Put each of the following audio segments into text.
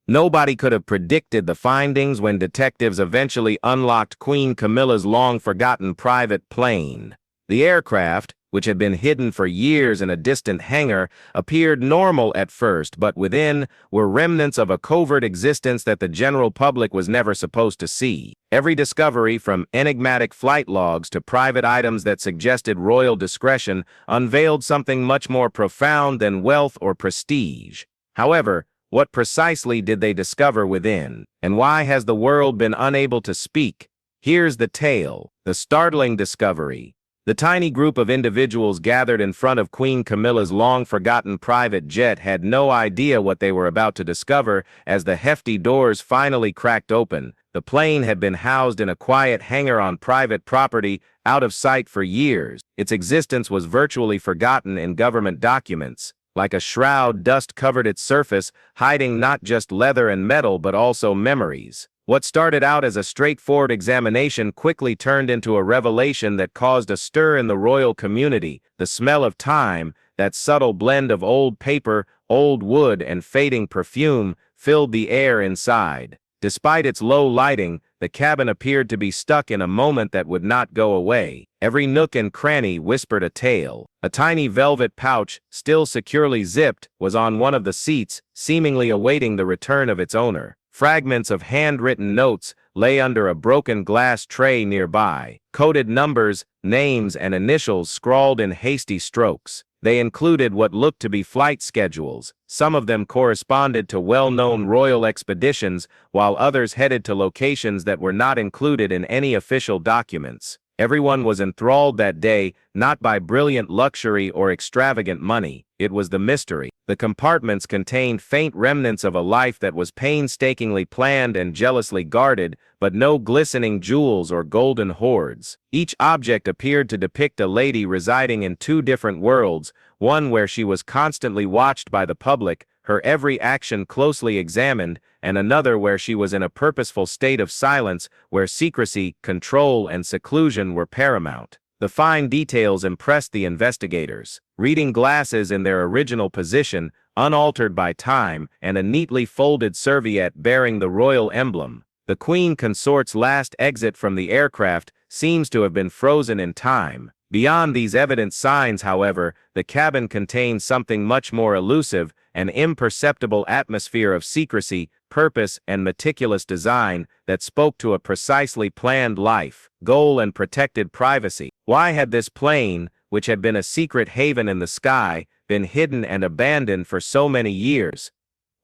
Nobody could have predicted the findings when detectives eventually unlocked Queen Camilla's long-forgotten private plane. The aircraft, which had been hidden for years in a distant hangar, appeared normal at first, but within were remnants of a covert existence that the general public was never supposed to see. Every discovery, from enigmatic flight logs to private items that suggested royal discretion, unveiled something much more profound than wealth or prestige. However, what precisely did they discover within, and why has the world been unable to speak? Here's the tale, the startling discovery. The tiny group of individuals gathered in front of Queen Camilla's long-forgotten private jet had no idea what they were about to discover as the hefty doors finally cracked open. The plane had been housed in a quiet hangar on private property, out of sight for years. Its existence was virtually forgotten in government documents. Like a shroud, dust covered its surface, hiding not just leather and metal but also memories. What started out as a straightforward examination quickly turned into a revelation that caused a stir in the royal community. The smell of time, that subtle blend of old paper, old wood, and fading perfume, filled the air inside. Despite its low lighting, the cabin appeared to be stuck in a moment that would not go away. Every nook and cranny whispered a tale. A tiny velvet pouch, still securely zipped, was on one of the seats, seemingly awaiting the return of its owner. Fragments of handwritten notes lay under a broken glass tray nearby, coded numbers, names, and initials scrawled in hasty strokes. They included what looked to be flight schedules. Some of them corresponded to well-known royal expeditions, while others headed to locations that were not included in any official documents. Everyone was enthralled that day, not by brilliant luxury or extravagant money. It was the mystery. The compartments contained faint remnants of a life that was painstakingly planned and jealously guarded, but no glistening jewels or golden hoards. Each object appeared to depict a lady residing in two different worlds, one where she was constantly watched by the public, her every action closely examined, and another where she was in a purposeful state of silence, where secrecy, control, and seclusion were paramount. The fine details impressed the investigators. Reading glasses in their original position, unaltered by time, and a neatly folded serviette bearing the royal emblem. The Queen Consort's last exit from the aircraft seems to have been frozen in time. Beyond these evident signs, however, the cabin contained something much more elusive, an imperceptible atmosphere of secrecy, purpose, and meticulous design that spoke to a precisely planned life, goal, and protected privacy. Why had this plane, which had been a secret haven in the sky, been hidden and abandoned for so many years?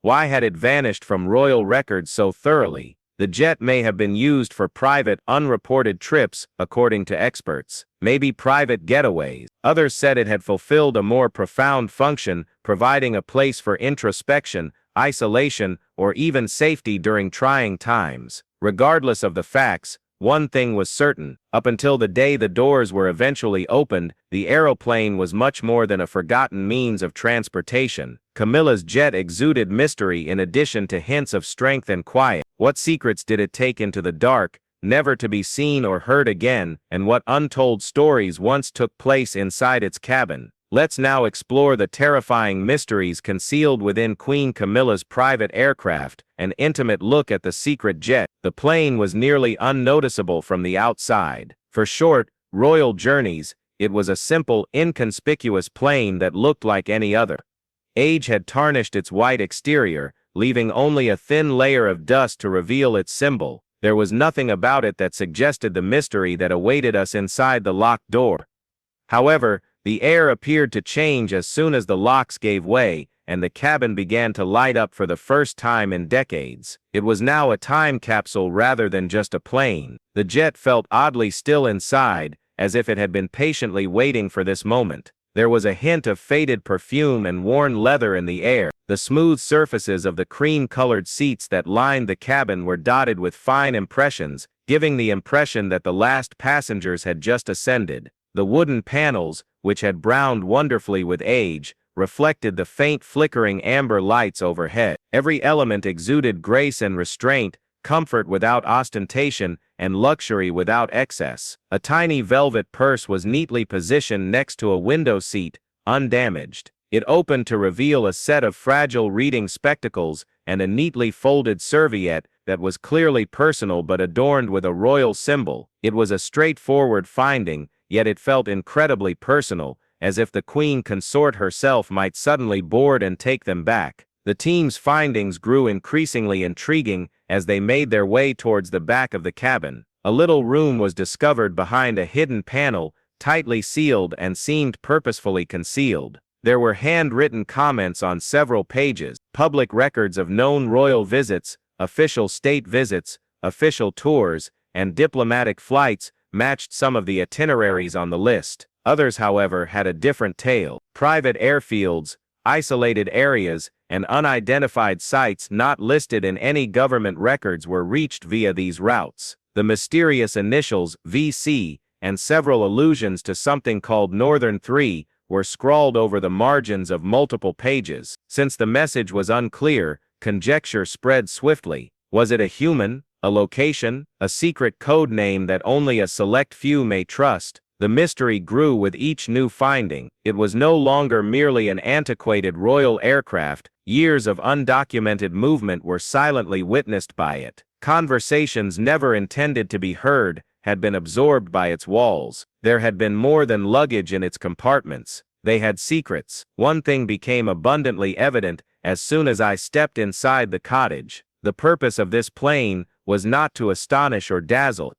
Why had it vanished from royal records so thoroughly? The jet may have been used for private, unreported trips, according to experts. Maybe private getaways. Others said it had fulfilled a more profound function, providing a place for introspection, isolation, or even safety during trying times. Regardless of the facts, one thing was certain. Up until the day the doors were eventually opened, the aeroplane was much more than a forgotten means of transportation. Camilla's jet exuded mystery in addition to hints of strength and quiet. What secrets did it take into the dark, never to be seen or heard again, and what untold stories once took place inside its cabin? Let's now explore the terrifying mysteries concealed within Queen Camilla's private aircraft, an intimate look at the secret jet. The plane was nearly unnoticeable from the outside. For short, royal journeys, it was a simple, inconspicuous plane that looked like any other. Age had tarnished its white exterior, leaving only a thin layer of dust to reveal its symbol. There was nothing about it that suggested the mystery that awaited us inside the locked door. However, the air appeared to change as soon as the locks gave way, and the cabin began to light up for the first time in decades. It was now a time capsule rather than just a plane. The jet felt oddly still inside, as if it had been patiently waiting for this moment. There was a hint of faded perfume and worn leather in the air. The smooth surfaces of the cream-colored seats that lined the cabin were dotted with fine impressions, giving the impression that the last passengers had just ascended. The wooden panels, which had browned wonderfully with age, reflected the faint flickering amber lights overhead. Every element exuded grace and restraint, comfort without ostentation, and luxury without excess. A tiny velvet purse was neatly positioned next to a window seat, undamaged. It opened to reveal a set of fragile reading spectacles, and a neatly folded serviette that was clearly personal but adorned with a royal symbol. It was a straightforward finding, yet it felt incredibly personal, as if the queen consort herself might suddenly board and take them back. The team's findings grew increasingly intriguing as they made their way towards the back of the cabin. A little room was discovered behind a hidden panel, tightly sealed and seemed purposefully concealed. There were handwritten comments on several pages, public records of known royal visits, official state visits, official tours, and diplomatic flights matched some of the itineraries on the list. Others, however, had a different tale. Private airfields, isolated areas, and unidentified sites not listed in any government records were reached via these routes. The mysterious initials VC and several allusions to something called Northern 3 were scrawled over the margins of multiple pages. Since the message was unclear, conjecture spread swiftly. Was it a human, a location, a secret code name that only a select few may trust? The mystery grew with each new finding. It was no longer merely an antiquated royal aircraft. Years of undocumented movement were silently witnessed by it. Conversations never intended to be heard had been absorbed by its walls. There had been more than luggage in its compartments. They had secrets. One thing became abundantly evident as soon as I stepped inside the cottage. The purpose of this plane was not to astonish or dazzle.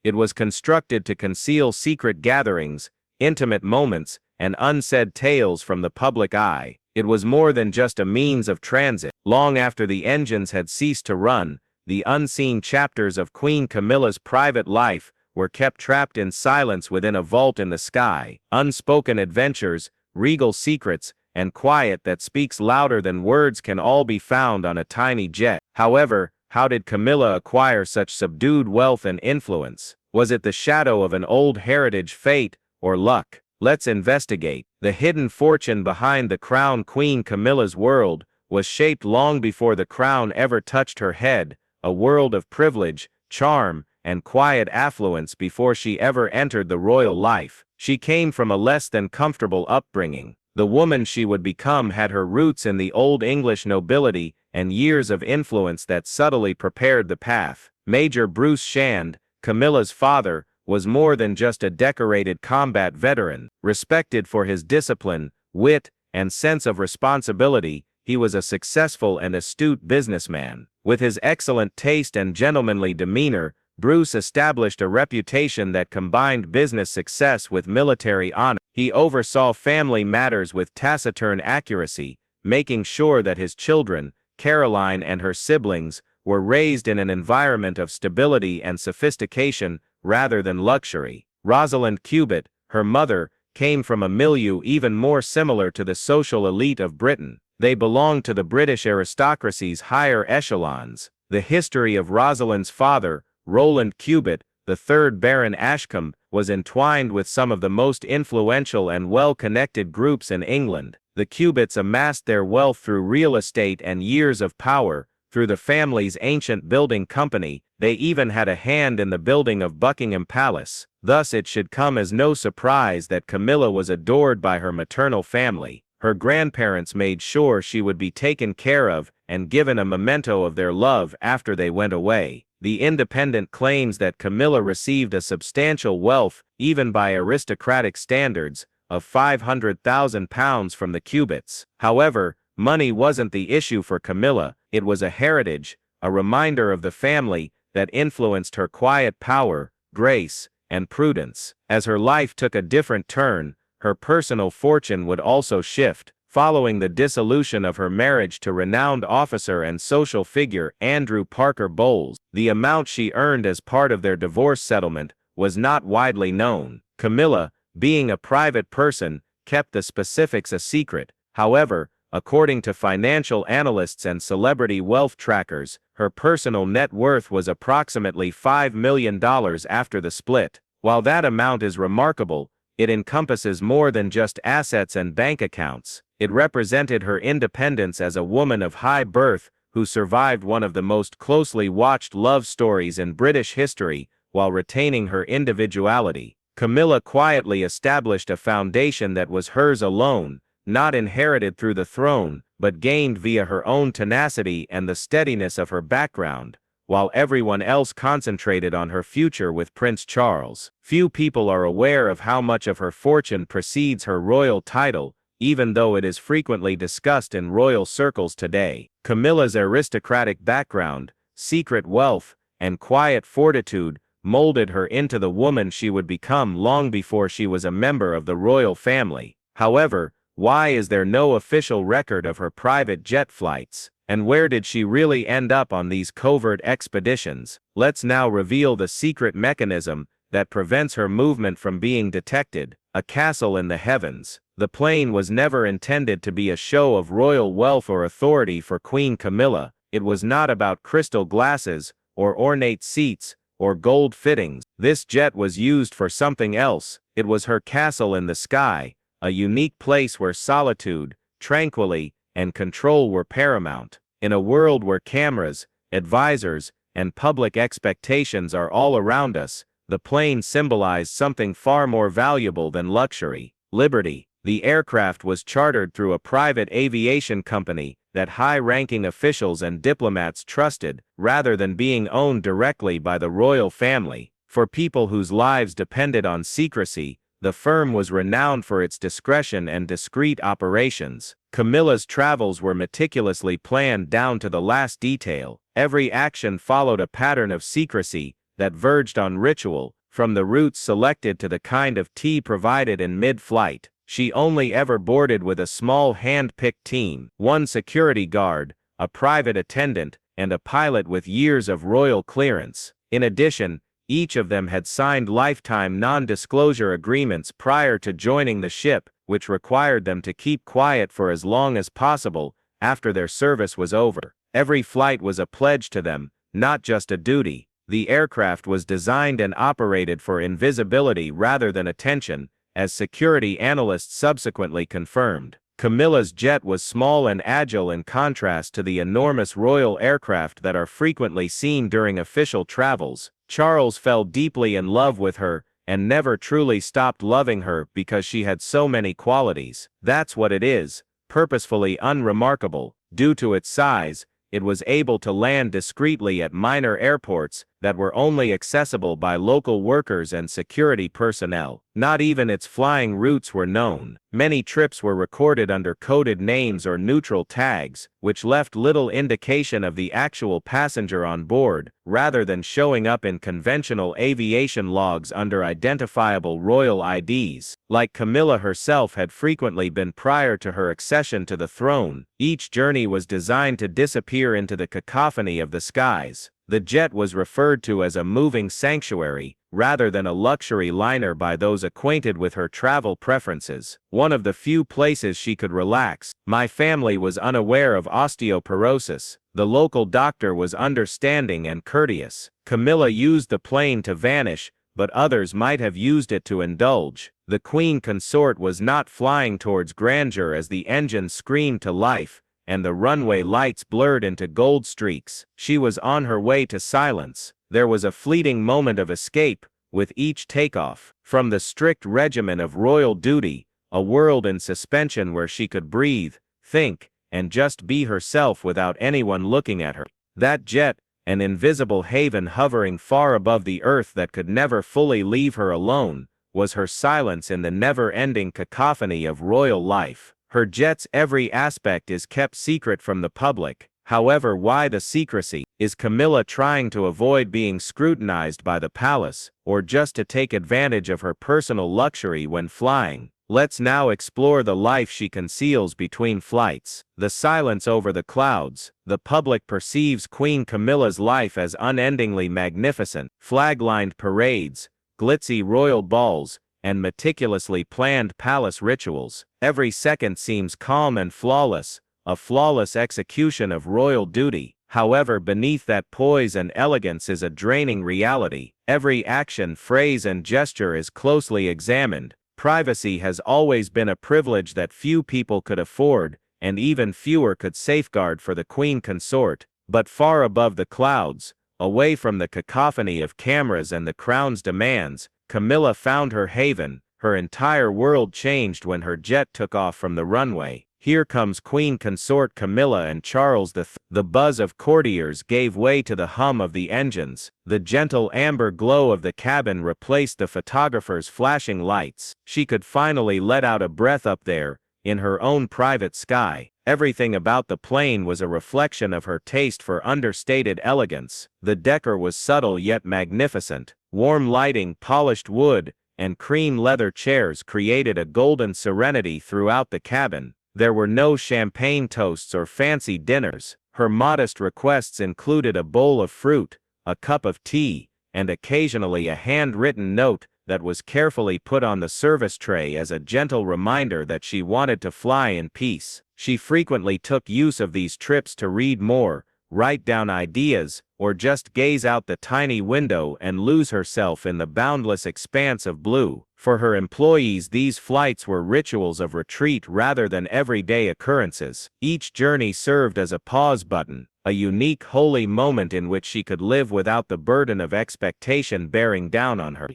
It was constructed to conceal secret gatherings, intimate moments, and unsaid tales from the public eye. It was more than just a means of transit. Long after the engines had ceased to run, the unseen chapters of Queen Camilla's private life were kept trapped in silence within a vault in the sky. Unspoken adventures, regal secrets, and quiet that speaks louder than words can all be found on a tiny jet. However, how did Camilla acquire such subdued wealth and influence? Was it the shadow of an old heritage, fate, or luck? Let's investigate. The hidden fortune behind the crown. Queen Camilla's world was shaped long before the crown ever touched her head, a world of privilege, charm, and quiet affluence before she ever entered the royal life. She came from a less than comfortable upbringing. The woman she would become had her roots in the old English nobility and years of influence that subtly prepared the path. Major Bruce Shand, Camilla's father, was more than just a decorated combat veteran. Respected for his discipline, wit, and sense of responsibility, he was a successful and astute businessman. With his excellent taste and gentlemanly demeanor, Bruce established a reputation that combined business success with military honor. He oversaw family matters with taciturn accuracy, making sure that his children, Caroline and her siblings, were raised in an environment of stability and sophistication rather than luxury. Rosalind Cubitt, her mother, came from a milieu even more similar to the social elite of Britain. They belonged to the British aristocracy's higher echelons. The history of Rosalind's father, Roland Cubitt, the third Baron Ashcombe, was entwined with some of the most influential and well-connected groups in England. The Cubitts amassed their wealth through real estate and years of power. Through the family's ancient building company, they even had a hand in the building of Buckingham Palace. Thus it should come as no surprise that Camilla was adored by her maternal family. Her grandparents made sure she would be taken care of and given a memento of their love after they went away. The Independent claims that Camilla received a substantial wealth, even by aristocratic standards, of £500,000 from the Cubitts. However, money wasn't the issue for Camilla. It was a heritage, a reminder of the family that influenced her quiet power, grace, and prudence. As her life took a different turn, her personal fortune would also shift. Following the dissolution of her marriage to renowned officer and social figure Andrew Parker Bowles, the amount she earned as part of their divorce settlement was not widely known. Camilla, being a private person, kept the specifics a secret. However, according to financial analysts and celebrity wealth trackers, her personal net worth was approximately $5 million after the split. While that amount is remarkable, it encompasses more than just assets and bank accounts. It represented her independence as a woman of high birth who survived one of the most closely watched love stories in British history while retaining her individuality. Camilla quietly established a foundation that was hers alone, not inherited through the throne, but gained via her own tenacity and the steadiness of her background, while everyone else concentrated on her future with Prince Charles. Few people are aware of how much of her fortune precedes her royal title, even though it is frequently discussed in royal circles today. Camilla's aristocratic background, secret wealth, and quiet fortitude molded her into the woman she would become long before she was a member of the royal family. However, why is there no official record of her private jet flights? And where did she really end up on these covert expeditions? Let's now reveal the secret mechanism that prevents her movement from being detected: a castle in the heavens. The plane was never intended to be a show of royal wealth or authority for Queen Camilla. It was not about crystal glasses, or ornate seats, or gold fittings. This jet was used for something else. It was her castle in the sky, a unique place where solitude, tranquility, and control were paramount. In a world where cameras, advisors, and public expectations are all around us, the plane symbolized something far more valuable than luxury: liberty. The aircraft was chartered through a private aviation company that high-ranking officials and diplomats trusted, rather than being owned directly by the royal family. For people whose lives depended on secrecy, the firm was renowned for its discretion and discreet operations. Camilla's travels were meticulously planned down to the last detail. Every action followed a pattern of secrecy that verged on ritual, from the routes selected to the kind of tea provided in mid-flight. She only ever boarded with a small hand-picked team: one security guard, a private attendant, and a pilot with years of royal clearance. In addition, each of them had signed lifetime non-disclosure agreements prior to joining the ship, which required them to keep quiet for as long as possible after their service was over. Every flight was a pledge to them, not just a duty. The aircraft was designed and operated for invisibility rather than attention, as security analysts subsequently confirmed. Camilla's jet was small and agile in contrast to the enormous royal aircraft that are frequently seen during official travels. Charles fell deeply in love with her, and never truly stopped loving her because she had so many qualities. That's what it is: purposefully unremarkable. Due to its size, it was able to land discreetly at minor airports that were only accessible by local workers and security personnel. Not even its flying routes were known. Many trips were recorded under coded names or neutral tags, which left little indication of the actual passenger on board, rather than showing up in conventional aviation logs under identifiable royal IDs. Like Camilla herself had frequently been prior to her accession to the throne, each journey was designed to disappear into the cacophony of the skies. The jet was referred to as a moving sanctuary, rather than a luxury liner by those acquainted with her travel preferences. One of the few places she could relax. My family was unaware of osteoporosis. The local doctor was understanding and courteous. Camilla used the plane to vanish, but others might have used it to indulge. The queen consort was not flying towards grandeur as the engine screamed to life, and the runway lights blurred into gold streaks. She was on her way to silence. There was a fleeting moment of escape, with each takeoff, from the strict regimen of royal duty, a world in suspension where she could breathe, think, and just be herself without anyone looking at her. That jet, an invisible haven hovering far above the earth that could never fully leave her alone, was her silence in the never-ending cacophony of royal life. Her jet's every aspect is kept secret from the public. However, why the secrecy? Is Camilla trying to avoid being scrutinized by the palace, or just to take advantage of her personal luxury when flying? Let's now explore the life she conceals between flights. The silence over the clouds. The public perceives Queen Camilla's life as unendingly magnificent. Flag-lined parades, glitzy royal balls, and meticulously planned palace rituals. Every second seems calm and flawless, a flawless execution of royal duty. However, beneath that poise and elegance is a draining reality. Every action, phrase, and gesture is closely examined. Privacy has always been a privilege that few people could afford, and even fewer could safeguard for the queen consort. But far above the clouds, away from the cacophony of cameras and the crown's demands, Camilla found her haven. Her entire world changed when her jet took off from the runway. Here comes Queen Consort Camilla and Charles III. The buzz of courtiers gave way to the hum of the engines. The gentle amber glow of the cabin replaced the photographer's flashing lights. She could finally let out a breath up there, in her own private sky. Everything about the plane was a reflection of her taste for understated elegance. The decor was subtle yet magnificent. Warm lighting, polished wood, and cream leather chairs created a golden serenity throughout the cabin. There were no champagne toasts or fancy dinners. Her modest requests included a bowl of fruit, a cup of tea, and occasionally a handwritten note that was carefully put on the service tray as a gentle reminder that she wanted to fly in peace. She frequently took use of these trips to read more, write down ideas, or just gaze out the tiny window and lose herself in the boundless expanse of blue. For her employees, these flights were rituals of retreat rather than everyday occurrences. Each journey served as a pause button, a unique holy moment in which she could live without the burden of expectation bearing down on her.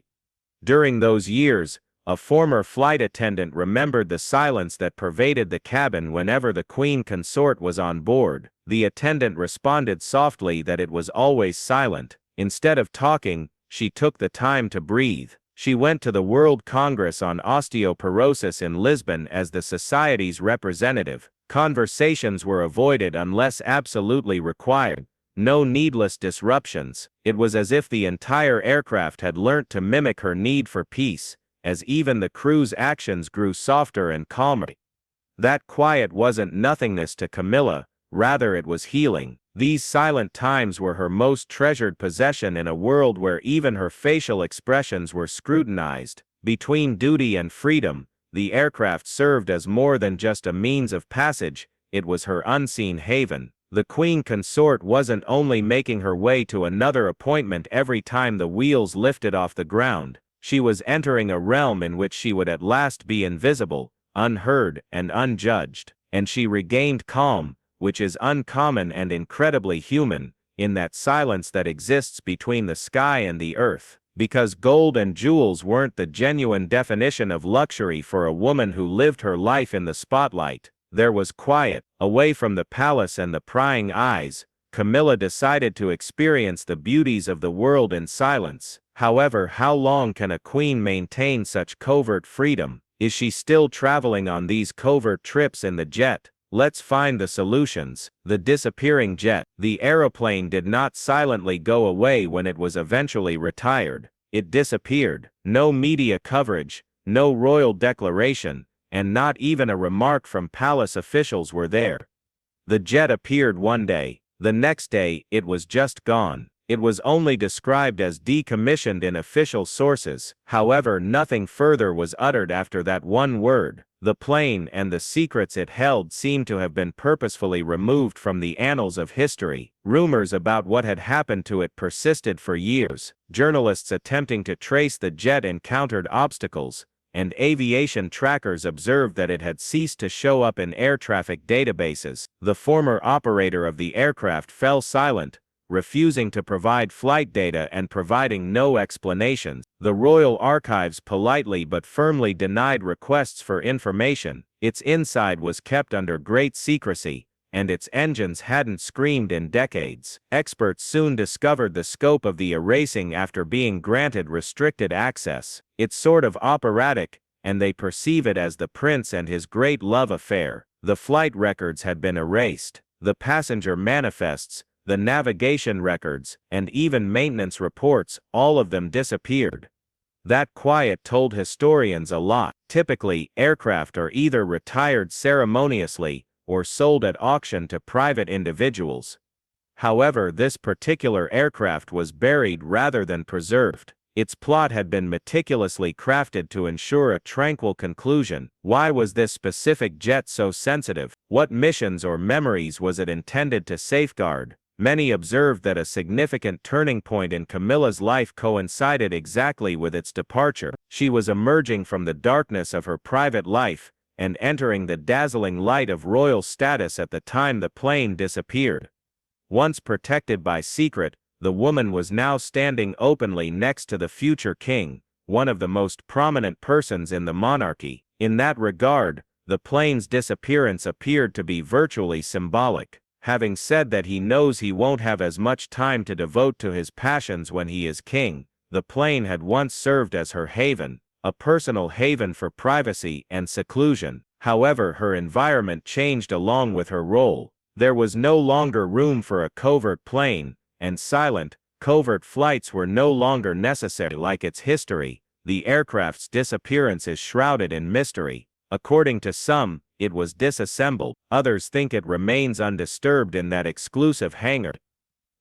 During those years, a former flight attendant remembered the silence that pervaded the cabin whenever the Queen Consort was on board. The attendant responded softly that it was always silent. Instead of talking, she took the time to breathe. She went to the World Congress on Osteoporosis in Lisbon as the society's representative. Conversations were avoided unless absolutely required. No needless disruptions. It was as if the entire aircraft had learnt to mimic her need for peace, as even the crew's actions grew softer and calmer. That quiet wasn't nothingness to Camilla, rather it was healing. These silent times were her most treasured possession in a world where even her facial expressions were scrutinized. Between duty and freedom, the aircraft served as more than just a means of passage, it was her unseen haven. The Queen Consort wasn't only making her way to another appointment every time the wheels lifted off the ground. She was entering a realm in which she would at last be invisible, unheard, and unjudged. And she regained calm, which is uncommon and incredibly human, in that silence that exists between the sky and the earth. Because gold and jewels weren't the genuine definition of luxury for a woman who lived her life in the spotlight. There was quiet, away from the palace and the prying eyes. Camilla decided to experience the beauties of the world in silence. However, how long can a queen maintain such covert freedom? Is she still traveling on these covert trips in the jet? Let's find the solutions. The disappearing jet. The aeroplane did not silently go away when it was eventually retired. It disappeared. No media coverage, no royal declaration, and not even a remark from palace officials were there. The jet appeared one day. The next day, it was just gone. It was only described as decommissioned in official sources. However, nothing further was uttered after that one word. The plane and the secrets it held seemed to have been purposefully removed from the annals of history. Rumors about what had happened to it persisted for years. Journalists attempting to trace the jet encountered obstacles, and aviation trackers observed that it had ceased to show up in air traffic databases. The former operator of the aircraft fell silent, refusing to provide flight data and providing no explanations. The Royal Archives politely but firmly denied requests for information. Its inside was kept under great secrecy, and its engines hadn't screamed in decades. Experts soon discovered the scope of the erasing after being granted restricted access. It's sort of operatic, and they perceive it as the prince and his great love affair. The flight records had been erased. The passenger manifests, the navigation records, and even maintenance reports, all of them disappeared. That quiet told historians a lot. Typically, aircraft are either retired ceremoniously or sold at auction to private individuals. However, this particular aircraft was buried rather than preserved. Its plot had been meticulously crafted to ensure a tranquil conclusion. Why was this specific jet so sensitive? What missions or memories was it intended to safeguard? Many observed that a significant turning point in Camilla's life coincided exactly with its departure. She was emerging from the darkness of her private life and entering the dazzling light of royal status at the time the plane disappeared. Once protected by secret, the woman was now standing openly next to the future king, one of the most prominent persons in the monarchy. In that regard, The plane's disappearance appeared to be virtually symbolic. Having said that he knows he won't have as much time to devote to his passions when he is king, the plane had once served as her haven, a personal haven for privacy and seclusion. However, her environment changed along with her role. There was no longer room for a covert plane, and silent, covert flights were no longer necessary. Like its history, the aircraft's disappearance is shrouded in mystery. According to some, it was disassembled. Others think it remains undisturbed in that exclusive hangar.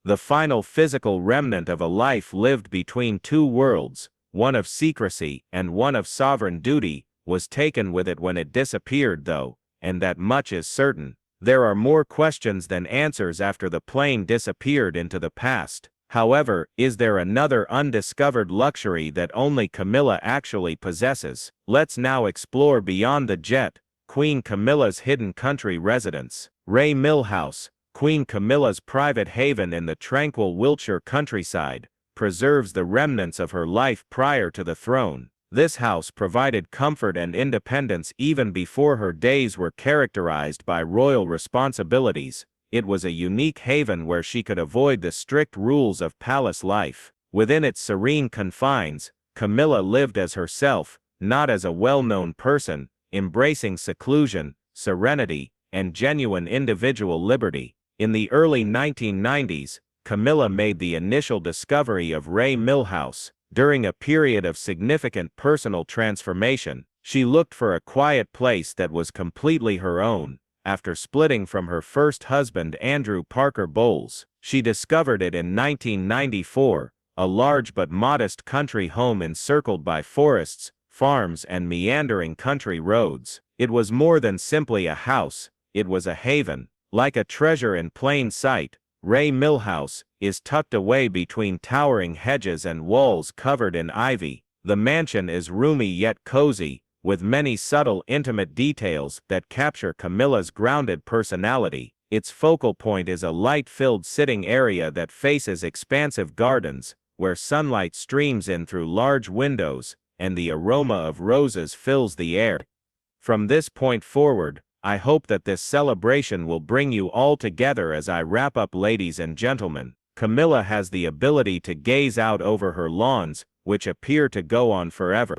The final physical remnant of a life lived between two worlds, one of secrecy and one of sovereign duty, was taken with it when it disappeared, though, and that much is certain. There are more questions than answers after the plane disappeared into the past. However, is there another undiscovered luxury that only Camilla actually possesses? Let's now explore beyond the jet, Queen Camilla's hidden country residence. Ray Mill House, Queen Camilla's private haven in the tranquil Wiltshire countryside, preserves the remnants of her life prior to the throne. This house provided comfort and independence even before her days were characterized by royal responsibilities. It was a unique haven where she could avoid the strict rules of palace life. Within its serene confines, Camilla lived as herself, not as a well-known person, embracing seclusion, serenity, and genuine individual liberty. In the early 1990s, Camilla made the initial discovery of Ray Mill House. During a period of significant personal transformation, she looked for a quiet place that was completely her own. After splitting from her first husband Andrew Parker Bowles, she discovered it in 1994, a large but modest country home encircled by forests, farms, and meandering country roads. It was more than simply a house, it was a haven. Like a treasure in plain sight, Ray Mill House is tucked away between towering hedges and walls covered in ivy. The mansion is roomy yet cozy, with many subtle, intimate details that capture Camilla's grounded personality. Its focal point is a light-filled sitting area that faces expansive gardens, where sunlight streams in through large windows, and the aroma of roses fills the air. From this point forward, I hope that this celebration will bring you all together as I wrap up. Ladies and gentlemen, Camilla has the ability to gaze out over her lawns, which appear to go on forever.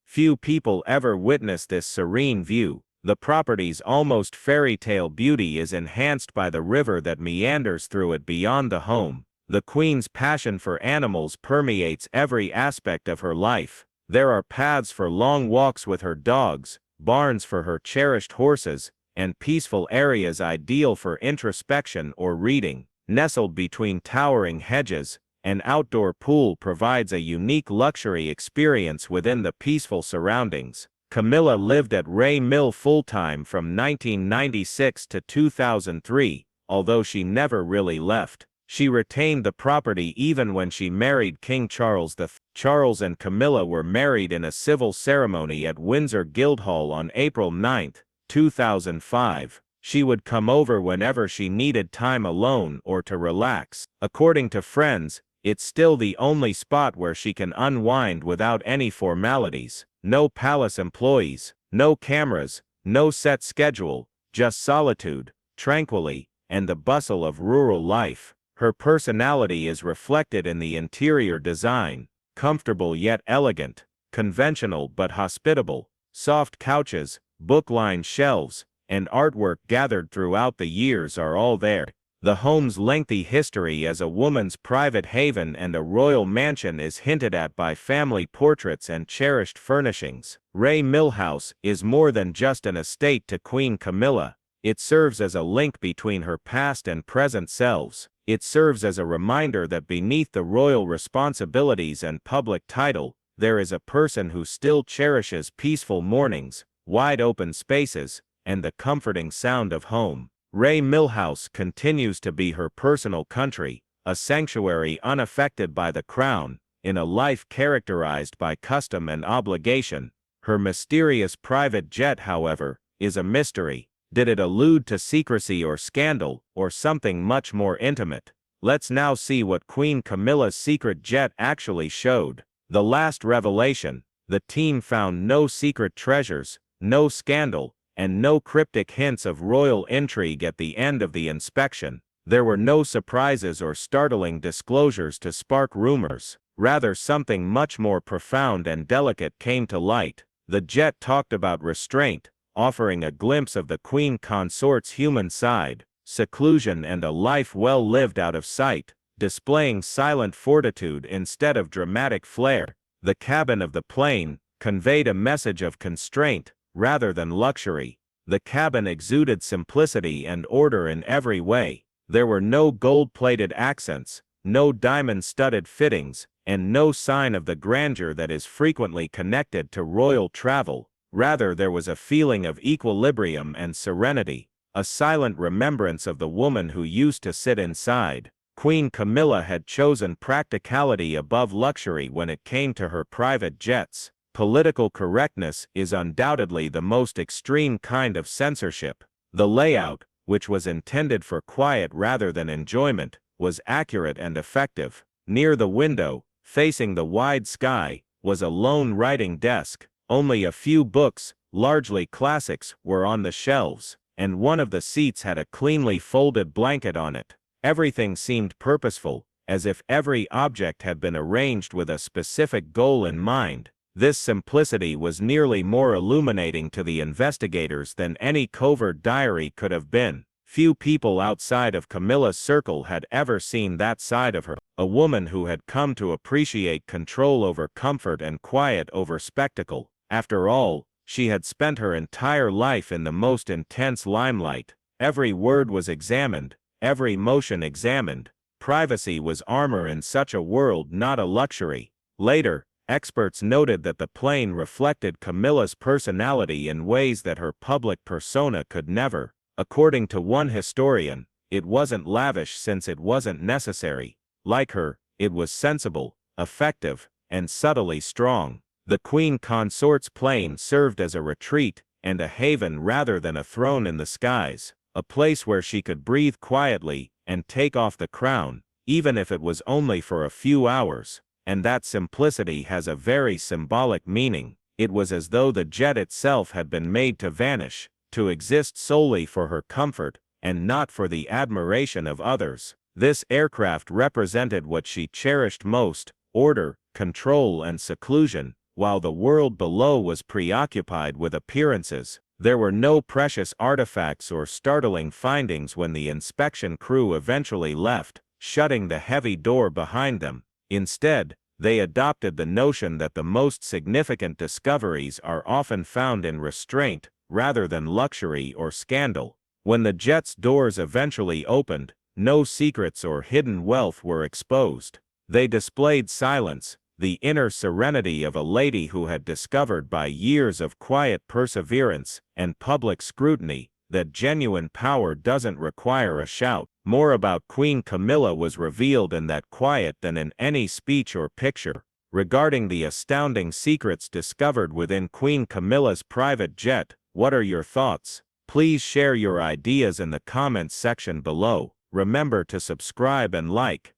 Few people ever witness this serene view. The property's almost fairy tale beauty is enhanced by the river that meanders through it beyond the home. The Queen's passion for animals permeates every aspect of her life. There are paths for long walks with her dogs, barns for her cherished horses, and peaceful areas ideal for introspection or reading. Nestled between towering hedges, an outdoor pool provides a unique luxury experience within the peaceful surroundings. Camilla lived at Ray Mill full-time from 1996 to 2003, although she never really left. She retained the property even when she married King Charles III. Charles and Camilla were married in a civil ceremony at Windsor Guildhall on April 9, 2005. She would come over whenever she needed time alone or to relax. According to friends, it's still the only spot where she can unwind without any formalities. No palace employees, no cameras, no set schedule, just solitude, tranquility, and the bustle of rural life. Her personality is reflected in the interior design, comfortable yet elegant, conventional but hospitable, soft couches, book-lined shelves, and artwork gathered throughout the years are all there. The home's lengthy history as a woman's private haven and a royal mansion is hinted at by family portraits and cherished furnishings. Ray Mill House is more than just an estate to Queen Camilla. It serves as a link between her past and present selves. It serves as a reminder that beneath the royal responsibilities and public title, there is a person who still cherishes peaceful mornings, wide-open spaces, and the comforting sound of home. Ray Mill House continues to be her personal country, a sanctuary unaffected by the crown, in a life characterized by custom and obligation. Her mysterious private jet, however, is a mystery. Did it allude to secrecy or scandal, or something much more intimate? Let's now see what Queen Camilla's secret jet actually showed. The last revelation: the team found no secret treasures, no scandal, and no cryptic hints of royal intrigue at the end of the inspection. There were no surprises or startling disclosures to spark rumors. Rather, something much more profound and delicate came to light. The jet talked about restraint, offering a glimpse of the queen consort's human side, seclusion and a life well lived out of sight, displaying silent fortitude instead of dramatic flair. The cabin of the plane conveyed a message of constraint rather than luxury. The cabin exuded simplicity and order in every way. There were no gold-plated accents, no diamond-studded fittings, and no sign of the grandeur that is frequently connected to royal travel. Rather, there was a feeling of equilibrium and serenity, a silent remembrance of the woman who used to sit inside. Queen Camilla had chosen practicality above luxury when it came to her private jets. Political correctness is undoubtedly the most extreme kind of censorship. The layout, which was intended for quiet rather than enjoyment, was accurate and effective. Near the window, facing the wide sky, was a lone writing desk. Only a few books, largely classics, were on the shelves, and one of the seats had a cleanly folded blanket on it. Everything seemed purposeful, as if every object had been arranged with a specific goal in mind. This simplicity was nearly more illuminating to the investigators than any covert diary could have been. Few people outside of Camilla's circle had ever seen that side of her, a woman who had come to appreciate control over comfort and quiet over spectacle. After all, she had spent her entire life in the most intense limelight. Every word was examined, every motion examined. Privacy was armor in such a world, not a luxury. Later, experts noted that the plane reflected Camilla's personality in ways that her public persona could never. According to one historian, it wasn't lavish since it wasn't necessary. Like her, it was sensible, effective, and subtly strong. The queen consort's plane served as a retreat and a haven rather than a throne in the skies, a place where she could breathe quietly and take off the crown, even if it was only for a few hours. And that simplicity has a very symbolic meaning. It was as though the jet itself had been made to vanish, to exist solely for her comfort, and not for the admiration of others. This aircraft represented what she cherished most: order, control and seclusion. While the world below was preoccupied with appearances, there were no precious artifacts or startling findings when the inspection crew eventually left, shutting the heavy door behind them. Instead, they adopted the notion that the most significant discoveries are often found in restraint, rather than luxury or scandal. When the jet's doors eventually opened, no secrets or hidden wealth were exposed. They displayed silence, the inner serenity of a lady who had discovered by years of quiet perseverance and public scrutiny that genuine power doesn't require a shout. More about Queen Camilla was revealed in that quiet than in any speech or picture. Regarding the astounding secrets discovered within Queen Camilla's private jet, what are your thoughts? Please share your ideas in the comments section below. Remember to subscribe and like.